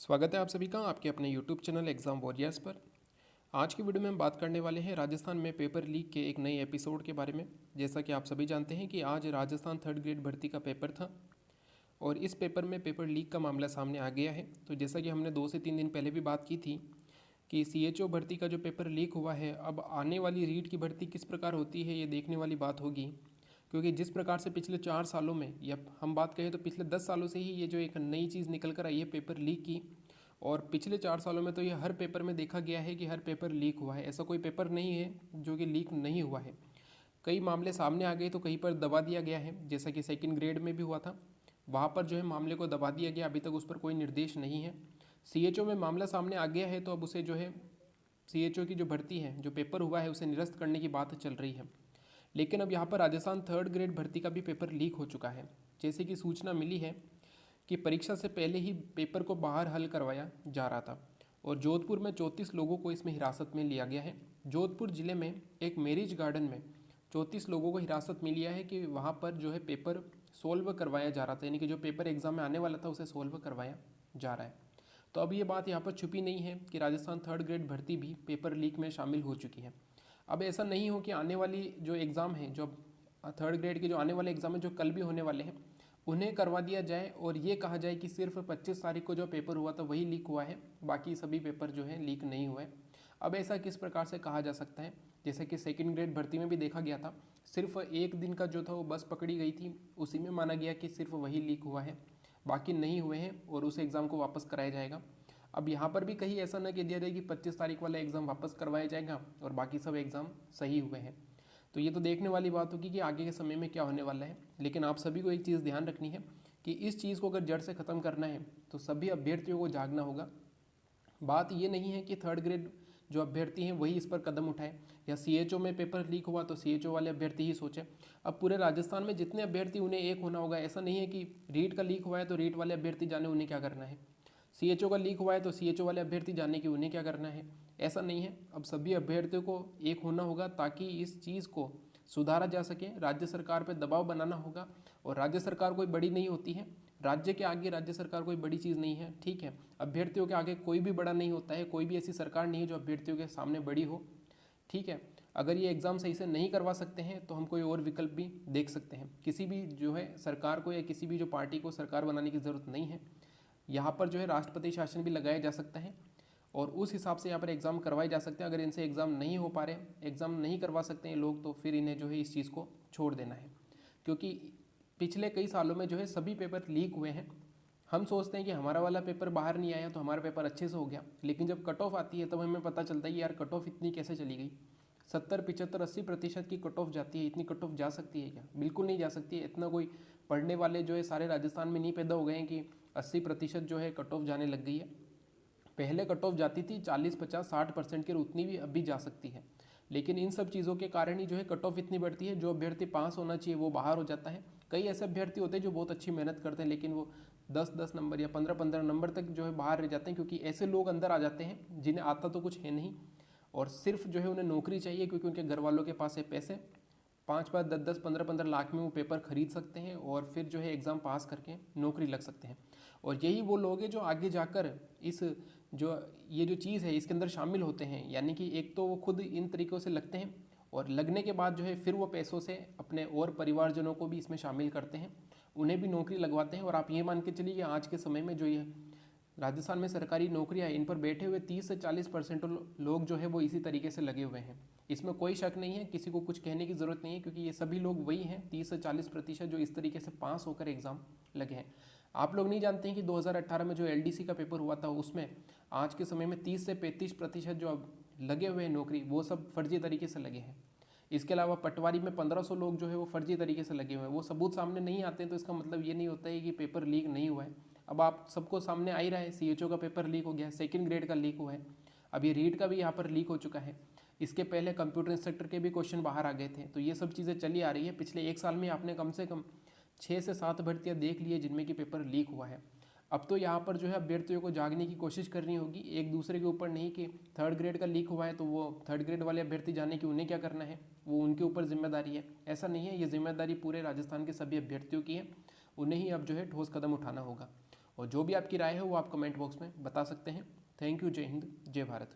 स्वागत है आप सभी का आपके अपने यूट्यूब चैनल एग्ज़ाम वॉरियर्स पर। आज की वीडियो में हम बात करने वाले हैं राजस्थान में पेपर लीक के एक नए एपिसोड के बारे में। जैसा कि आप सभी जानते हैं कि आज राजस्थान थर्ड ग्रेड भर्ती का पेपर था और इस पेपर में पेपर लीक का मामला सामने आ गया है। तो जैसा कि हमने 2 से 3 दिन पहले भी बात की थी कि सीएचओ भर्ती का जो पेपर लीक हुआ है, अब आने वाली रीट की भर्ती किस प्रकार होती है ये देखने वाली बात होगी। क्योंकि जिस प्रकार से पिछले 4 सालों में या हम बात करें तो पिछले 10 सालों से ही ये जो एक नई चीज़ निकल कर आई है पेपर लीक की, और पिछले 4 सालों में तो ये हर पेपर में देखा गया है कि हर पेपर लीक हुआ है। ऐसा कोई पेपर नहीं है जो कि लीक नहीं हुआ है। कई मामले सामने आ गए तो कहीं पर दबा दिया गया है, जैसा कि सेकंड ग्रेड में भी हुआ था। वहाँ पर जो है मामले को दबा दिया गया, अभी तक उस पर कोई निर्देश नहीं है। सीएचओ में मामला सामने आ गया है तो अब उसे जो है सीएचओ की जो भर्ती है, जो पेपर हुआ है, उसे निरस्त करने की बात चल रही है। लेकिन अब यहाँ पर राजस्थान थर्ड ग्रेड भर्ती का भी पेपर लीक हो चुका है। जैसे कि सूचना मिली है कि परीक्षा से पहले ही पेपर को बाहर हल करवाया जा रहा था और जोधपुर में 34 लोगों को इसमें हिरासत में लिया गया है। जोधपुर ज़िले में एक मैरिज गार्डन में 34 लोगों को हिरासत में लिया है कि वहाँ पर जो है पेपर सोल्व करवाया जा रहा था, यानी कि जो पेपर एग्ज़ाम में आने वाला था उसे सोल्व करवाया जा रहा है। तो अब ये बात यहाँ पर छुपी नहीं है कि राजस्थान थर्ड ग्रेड भर्ती भी पेपर लीक में शामिल हो चुकी है। अब ऐसा नहीं हो कि आने वाली जो एग्ज़ाम है, जो थर्ड ग्रेड के जो आने वाले एग्ज़ाम है, जो कल भी होने वाले हैं, उन्हें करवा दिया जाए और ये कहा जाए कि सिर्फ 25 तारीख को जो पेपर हुआ था वही लीक हुआ है, बाकी सभी पेपर जो है लीक नहीं हुए। अब ऐसा किस प्रकार से कहा जा सकता है? जैसे कि सेकंड ग्रेड भर्ती में भी देखा गया था, सिर्फ एक दिन का जो था वो बस पकड़ी गई थी, उसी में माना गया कि सिर्फ वही लीक हुआ है, बाकी नहीं हुए हैं और उस एग्ज़ाम को वापस कराया जाएगा। अब यहाँ पर भी कहीं ऐसा न कह दिया जाए कि 25 तारीख वाला एग्ज़ाम वापस करवाया जाएगा और बाकी सब एग्ज़ाम सही हुए हैं। तो ये तो देखने वाली बात होगी कि आगे के समय में क्या होने वाला है। लेकिन आप सभी को एक चीज़ ध्यान रखनी है कि इस चीज़ को अगर जड़ से ख़त्म करना है तो सभी अभ्यर्थियों को जागना होगा। बात ये नहीं है कि थर्ड ग्रेड जो अभ्यर्थी हैं वही इस पर कदम उठाए, या सीएचओ में पेपर लीक हुआ तो सीएचओ वाले अभ्यर्थी ही सोचें। अब पूरे राजस्थान में जितने अभ्यर्थी उन्हें एक होना होगा। ऐसा नहीं है कि रीट का लीक हुआ है तो रीट वाले अभ्यर्थी जाने उन्हें क्या करना है, सीएचओ का लीक हुआ है तो सीएचओ वाले अभ्यर्थी जाने की उन्हें क्या करना है। ऐसा नहीं है। अब सभी अभ्यर्थियों को एक होना होगा ताकि इस चीज़ को सुधारा जा सके। राज्य सरकार पर दबाव बनाना होगा और राज्य सरकार कोई बड़ी नहीं होती है। राज्य के आगे राज्य सरकार कोई बड़ी चीज़ नहीं है, ठीक है। अभ्यर्थियों के आगे कोई भी बड़ा नहीं होता है, कोई भी ऐसी सरकार नहीं है जो अभ्यर्थियों के सामने बड़ी हो, ठीक है। अगर ये एग्ज़ाम सही से नहीं करवा सकते हैं तो हम कोई और विकल्प भी देख सकते हैं। किसी भी जो है सरकार को या किसी भी जो पार्टी को सरकार बनाने की ज़रूरत नहीं है। यहाँ पर जो है राष्ट्रपति शासन भी लगाया जा सकता है और उस हिसाब से यहाँ पर एग्ज़ाम करवाए जा सकते हैं। अगर इनसे एग्ज़ाम नहीं हो पा रहे, एग्ज़ाम नहीं करवा सकते हैं लोग, तो फिर इन्हें जो है इस चीज़ को छोड़ देना है। क्योंकि पिछले कई सालों में जो है सभी पेपर लीक हुए हैं। हम सोचते हैं कि हमारा वाला पेपर बाहर नहीं आया तो हमारा पेपर अच्छे से हो गया, लेकिन जब कट ऑफ आती है तब हमें पता चलता है कि यार कट ऑफ इतनी कैसे चली गई। 70, 75, 80% की कट ऑफ जाती है। इतनी कट ऑफ जा सकती है क्या? बिल्कुल नहीं जा सकती है। इतना कोई पढ़ने वाले जो है सारे राजस्थान में नहीं पैदा हो गए हैं कि 80% जो है कट ऑफ जाने लग गई है। पहले कट ऑफ जाती थी 40, 50, 60% की, और उतनी भी अभी जा सकती है। लेकिन इन सब चीज़ों के कारण ही जो है कट ऑफ इतनी बढ़ती है। जो अभ्यर्थी पास होना चाहिए वो बाहर हो जाता है। कई ऐसे अभ्यर्थी होते हैं जो बहुत अच्छी मेहनत करते हैं लेकिन वो 10-10 नंबर या 15-15 नंबर तक जो है बाहर रह जाते हैं, क्योंकि ऐसे लोग अंदर आ जाते हैं जिन्हें आता तो कुछ है नहीं और सिर्फ जो है उन्हें नौकरी चाहिए, क्योंकि उनके घर वालों के पास है पैसे। 5-5, 10-10, 15-15 लाख में वो पेपर खरीद सकते हैं और फिर जो है एग्ज़ाम पास करके नौकरी लग सकते हैं। और यही वो लोग हैं जो आगे जाकर इस जो ये जो चीज़ है इसके अंदर शामिल होते हैं। यानी कि एक तो वो खुद इन तरीक़ों से लगते हैं और लगने के बाद जो है फिर वो पैसों से अपने और परिवारजनों को भी इसमें शामिल करते हैं, उन्हें भी नौकरी लगवाते हैं। और आप ये मान के चलिए कि आज के समय में जो ये राजस्थान में सरकारी नौकरियां हैं, इन पर बैठे हुए 30 से 40% लोग जो है वो इसी तरीके से लगे हुए हैं। इसमें कोई शक नहीं है, किसी को कुछ कहने की ज़रूरत नहीं है, क्योंकि ये सभी लोग वही हैं 30 से 40% जो इस तरीके से पास होकर एग्ज़ाम लगे हैं। आप लोग नहीं जानते हैं कि 2018 में जो एलडीसी का पेपर हुआ था उसमें आज के समय में 30 से 35% जो अब लगे हुए हैं नौकरी, वो सब फर्जी तरीके से लगे हैं। इसके अलावा पटवारी में 1500 लोग जो है वो फर्जी तरीके से लगे हुए हैं। वो सबूत सामने नहीं आते हैं तो इसका मतलब ये नहीं होता है कि पेपर लीक नहीं हुआ है। अब आप सबको सामने आ ही रहा है, सीएचओ का पेपर लीक हो गया, सेकंड ग्रेड का लीक हुआ है, अब ये रीट का भी यहाँ पर लीक हो चुका है। इसके पहले कंप्यूटर इंस्ट्रक्टर के भी क्वेश्चन बाहर आ गए थे। तो ये सब चीज़ें चली आ रही है। पिछले एक साल में आपने कम से कम 6 से 7 भर्तियाँ देख ली है जिनमें कि पेपर लीक हुआ है। अब तो यहाँ पर जो है अभ्यर्थियों को जागने की कोशिश करनी होगी, एक दूसरे के ऊपर नहीं कि थर्ड ग्रेड का लीक हुआ है तो वो थर्ड ग्रेड वाले अभ्यर्थी जाने की उन्हें क्या करना है, वो उनके ऊपर जिम्मेदारी है। ऐसा नहीं है, ये जिम्मेदारी पूरे राजस्थान के सभी अभ्यर्थियों की है। उन्हें ही अब जो है ठोस कदम उठाना होगा। और जो भी आपकी राय है वो आप कमेंट बॉक्स में बता सकते हैं। Thank you. जय हिंद, जय भारत।